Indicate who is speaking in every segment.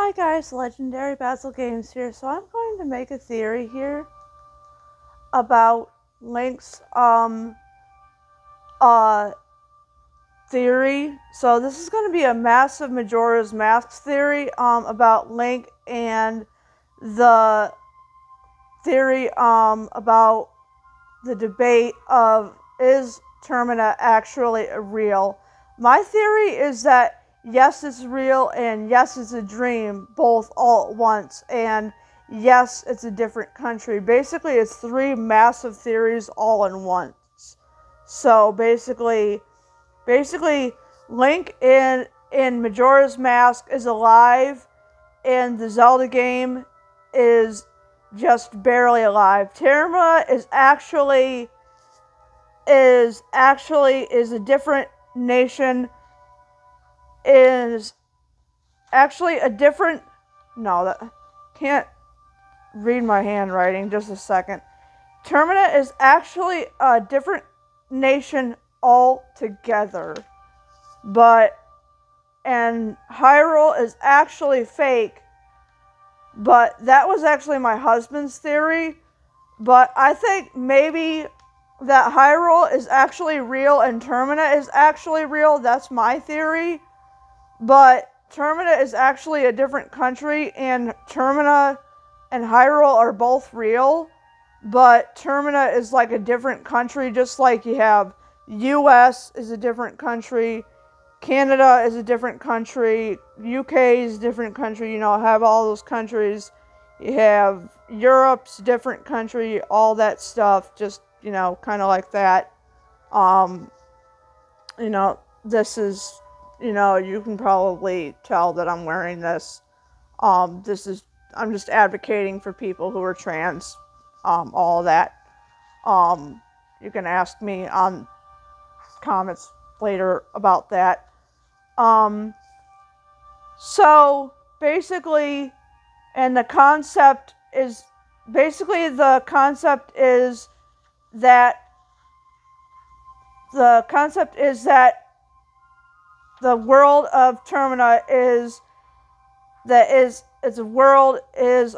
Speaker 1: Hi guys, Legendary Basil Games here. So I'm going to make a theory here about Link's theory. So this is going to be a massive Majora's Mask theory about Link, and the theory about the debate of is Termina actually real. My theory is that yes, it's real, and yes, it's a dream, both all at once, and yes, it's a different country. Basically, it's three massive theories all in once. So basically, Link in Majora's Mask is alive, and the Zelda game is just barely alive. Termina is a different nation, is actually a different, no, that can't read my handwriting, just a second. Termina is actually a different nation altogether, and Hyrule is actually fake, but that was actually my husband's theory. But I think maybe that Hyrule is actually real and Termina is actually real. That's my theory. But Termina is actually a different country, and Termina and Hyrule are both real. But Termina is like a different country, just like you have US is a different country, Canada is a different country, UK is a different country, have all those countries. You have Europe's a different country, all that stuff, just, kind of like that. This is, you can probably tell that I'm wearing this. I'm just advocating for people who are trans, all of that. You can ask me on comments later about that. So basically, and the concept is that the world of Termina is a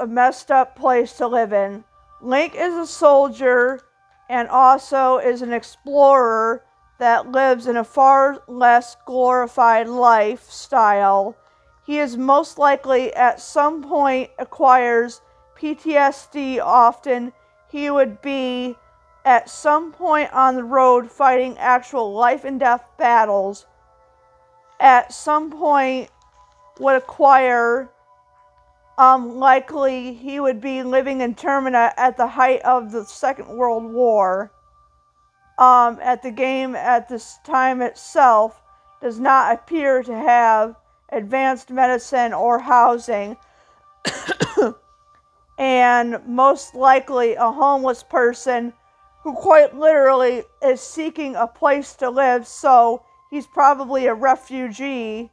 Speaker 1: messed up place to live in. Link is a soldier and also is an explorer that lives in a far less glorified lifestyle. He is most likely at some point acquires PTSD. Often he would be at some point on the road fighting actual life and death battles. At some point would acquire, likely he would be living in Termina at the height of the Second World War. At the game at this time itself does not appear to have advanced medicine or housing, and most likely a homeless person who quite literally is seeking a place to live. So he's probably a refugee,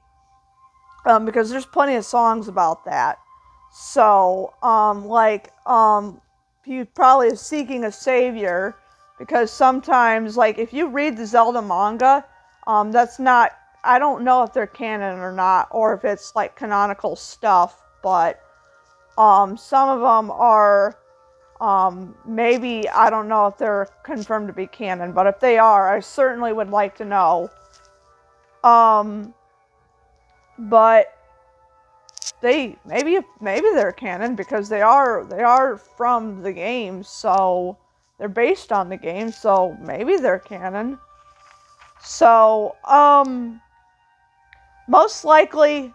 Speaker 1: because there's plenty of songs about that. So he probably is seeking a savior, because sometimes, like, if you read the Zelda manga, that's not, I don't know if they're canon or not, or if it's like canonical stuff, but some of them are, maybe, I don't know if they're confirmed to be canon, but if they are, I certainly would like to know. But maybe they're canon, because they are from the game, so they're based on the game, so maybe they're canon. So most likely,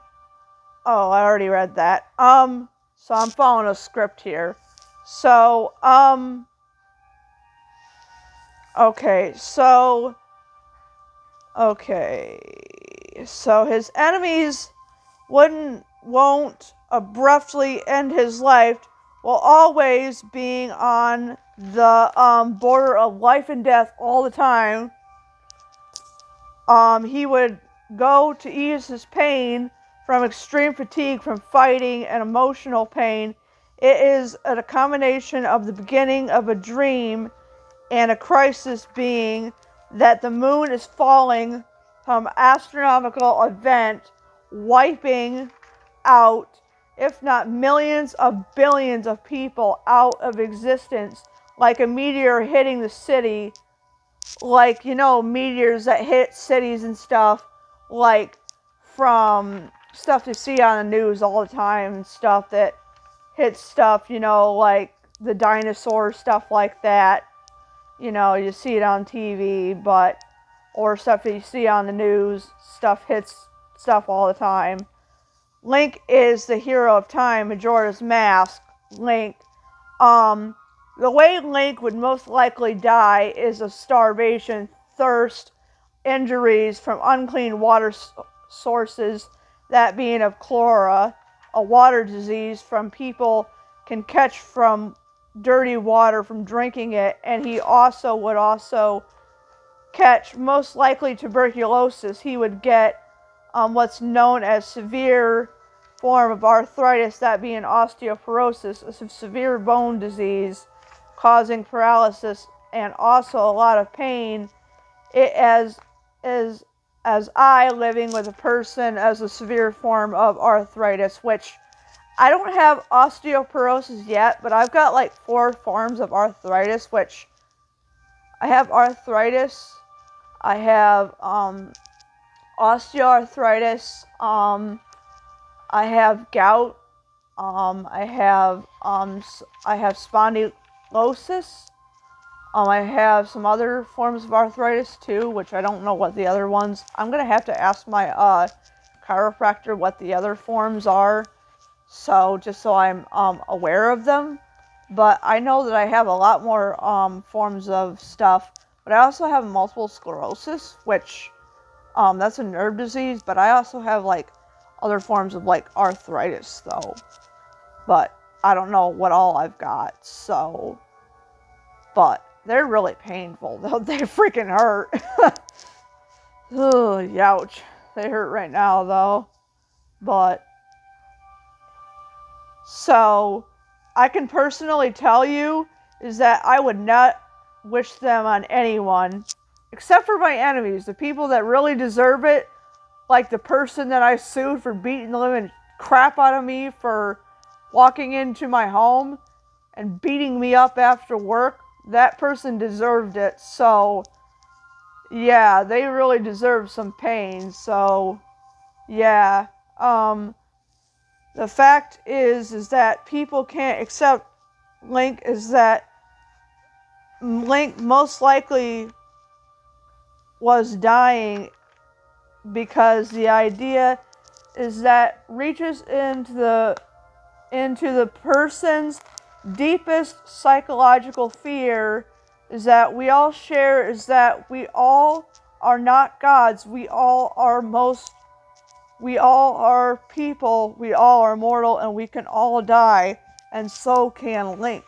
Speaker 1: oh, I already read that. So I'm following a script here. So okay, so his enemies won't abruptly end his life, while always being on the border of life and death all the time. He would go to ease his pain from extreme fatigue from fighting and emotional pain. It is a combination of the beginning of a dream and a crisis, being that the moon is falling from astronomical event, wiping out if not millions of billions of people out of existence, like a meteor hitting the city, like, meteors that hit cities and stuff, like from stuff you see on the news all the time and stuff that hits stuff, like the dinosaur stuff like that. You see it on TV, or stuff that you see on the news, stuff hits stuff all the time. Link is the hero of time, Majora's Mask. Link. The way Link would most likely die is of starvation, thirst, injuries from unclean water sources, that being of cholera, a water disease from people can catch from dirty water from drinking it, and he would also catch most likely tuberculosis. He would get what's known as severe form of arthritis, that being osteoporosis, a severe bone disease causing paralysis and also a lot of pain. It as I living with a person as a severe form of arthritis, which I don't have osteoporosis yet, but I've got like 4 forms of arthritis, which I have arthritis, I have osteoarthritis, I have gout, I have spondylosis. I have some other forms of arthritis too, which I don't know what the other ones. I'm gonna have to ask my chiropractor what the other forms are, just so I'm aware of them. But I know that I have a lot more forms of stuff. But I also have multiple sclerosis, which that's a nerve disease. But I also have like other forms of like arthritis though. But I don't know what all I've got. But they're really painful though. They freaking hurt. Ugh, youch. They hurt right now though. But so I can personally tell you is that I would not wish them on anyone except for my enemies, the people that really deserve it, like the person that I sued for beating the living crap out of me for walking into my home and beating me up after work. That person deserved it. So yeah, they really deserve some pain. So yeah, the fact is that people can't accept Link, is that Link most likely was dying because the idea is that reaches into the person's deepest psychological fear is that we all share, is that we all are not gods. We all are people, we all are mortal, and we can all die, and so can Link.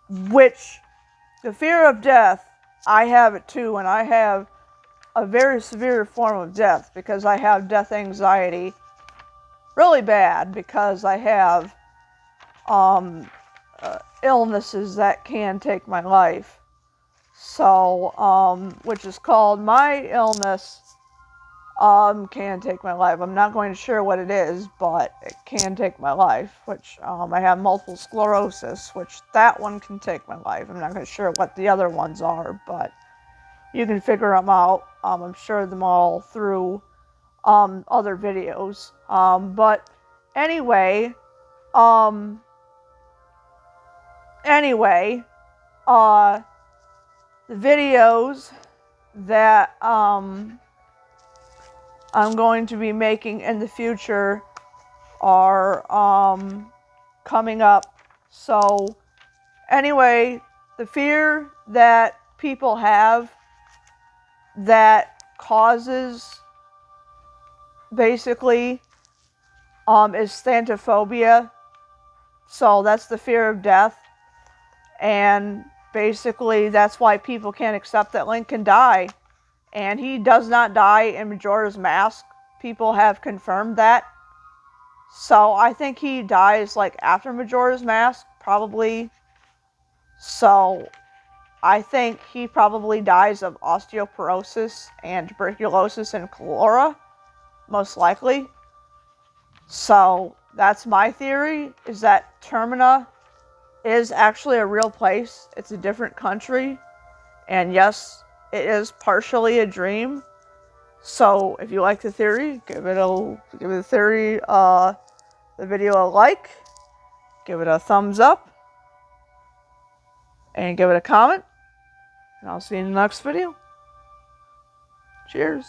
Speaker 1: Which, the fear of death, I have it too, and I have a very severe form of death because I have death anxiety. Really bad because I have illnesses that can take my life. So, which is called my illness can take my life. I'm not going to share what it is, but it can take my life, which I have multiple sclerosis, which that one can take my life. I'm not going to share what the other ones are, but you can figure them out. I'm sure them all through other videos. But anyway, the videos that I'm going to be making in the future are coming up. So anyway, the fear that people have that causes basically is thanatophobia. So that's the fear of death. And basically that's why people can't accept that Link can die. And he does not die in Majora's Mask. People have confirmed that. So I think he dies like after Majora's Mask, probably. So I think he probably dies of osteoporosis and tuberculosis and cholera, most likely. So that's my theory, is that Termina is actually a real place. It's a different country. And yes, it is partially a dream. So if you like the theory, give the video a like, give it a thumbs up, and give it a comment. And I'll see you in the next video. Cheers.